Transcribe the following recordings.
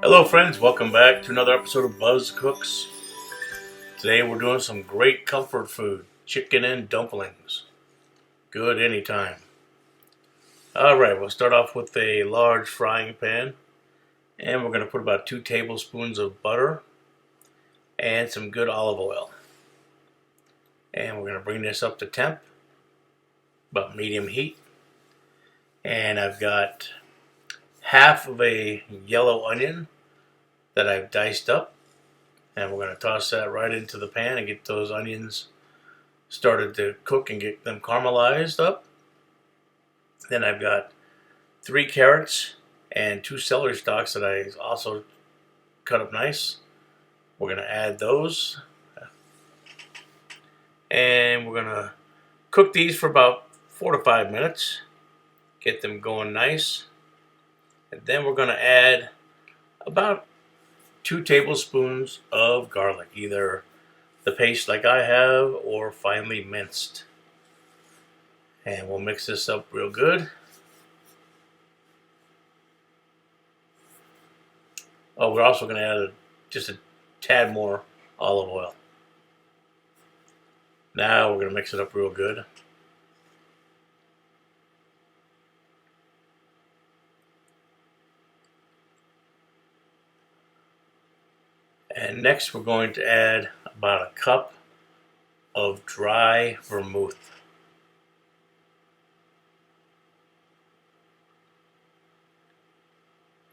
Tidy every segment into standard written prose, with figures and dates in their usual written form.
Hello friends, welcome back to another episode of Buzz Cooks. Today we're doing some great comfort food, chicken and dumplings. Good anytime. Alright, we'll start off with a large frying pan and we're going to put about 2 tablespoons of butter and some good olive oil. And we're going to bring this up to temp, about medium heat. And I've got half of a yellow onion that I've diced up, and we're going to toss that right into the pan and get those onions started to cook and get them caramelized up. Then I've got 3 carrots and 2 celery stalks that I also cut up nice. We're going to add those, and we're going to cook these for about 4 to 5 minutes, get them going nice. And then we're going to add about 2 tablespoons of garlic, either the paste like I have or finely minced. And we'll mix this up real good. Oh, we're also going to add just a tad more olive oil. Now we're going to mix it up real good. And next we're going to add about a cup of dry vermouth.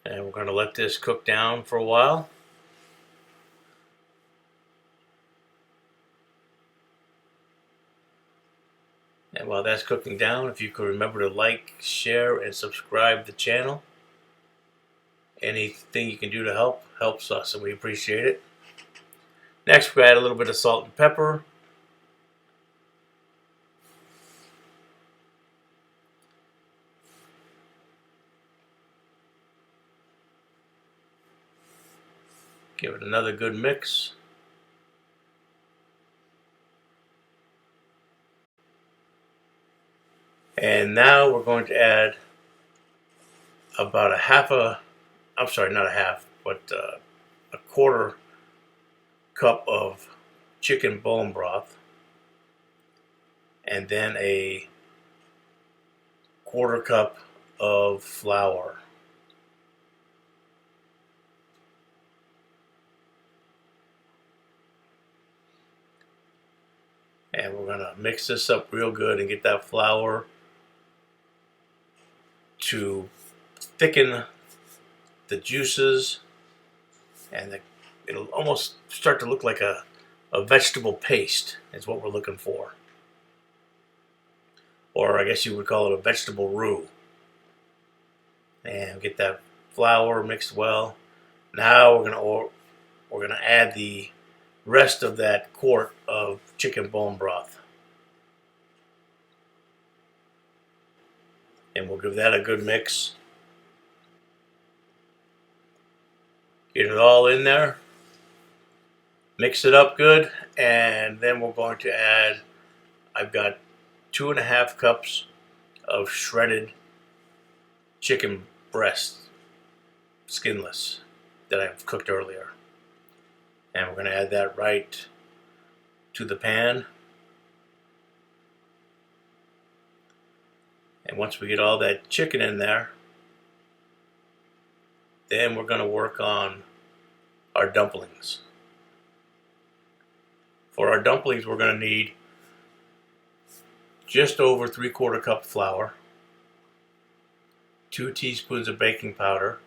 And we're going to let this cook down for a while. And while that's cooking down, if you could remember to like, share, and subscribe to the channel. Anything you can do to help helps us, and we appreciate it. Next, we add a little bit of salt and pepper. Give it another good mix. And now we're going to add about a quarter cup of chicken bone broth, and then a quarter cup of flour. And we're going to mix this up real good and get that flour to thicken the juices, and it'll almost start to look like a vegetable paste is what we're looking for. Or I guess you would call it a vegetable roux. And get that flour mixed well. Now we're going to add the rest of that quart of chicken bone broth. And we'll give that a good mix. Get it all in there. Mix it up good, and then we're going to add, I've got 2.5 cups of shredded chicken breast, skinless, that I've cooked earlier. And we're going to add that right to the pan. And once we get all that chicken in there, then we're going to work on our dumplings. For our dumplings, we're going to need just over 3/4 cup flour, 2 teaspoons of baking powder,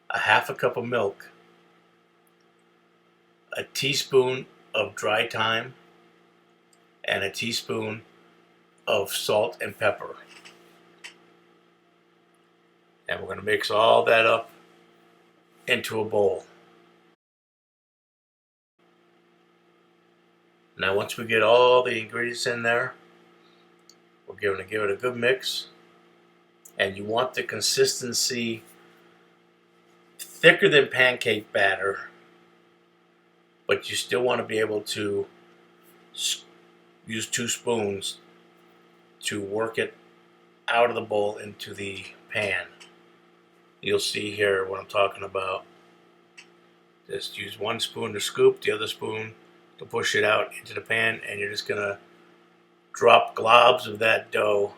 a half a cup of milk, a teaspoon of dry thyme, and a teaspoon of salt and pepper. And we're going to mix all that up into a bowl. Now once we get all the ingredients in there, we're going to give it a good mix. And you want the consistency thicker than pancake batter, but you still want to be able to use 2 spoons to work it out of the bowl into the pan. You'll see here what I'm talking about. Just use one spoon to scoop, the other spoon to push it out into the pan, and you're just gonna drop globs of that dough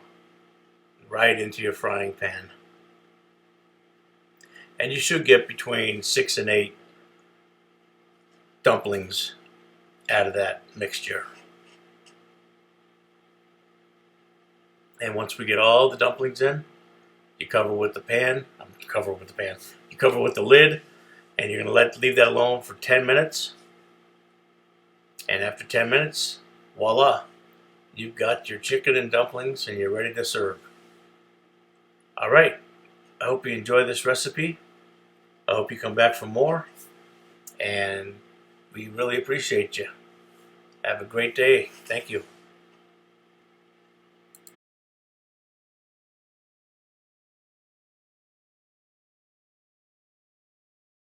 right into your frying pan. And you should get between 6 and 8 dumplings out of that mixture. And once we get all the dumplings in, you cover with the pan. You cover with the lid, and you're gonna leave that alone for 10 minutes. And after 10 minutes, voila, you've got your chicken and dumplings, and you're ready to serve. All right. I hope you enjoy this recipe. I hope you come back for more, and we really appreciate you. Have a great day. Thank you.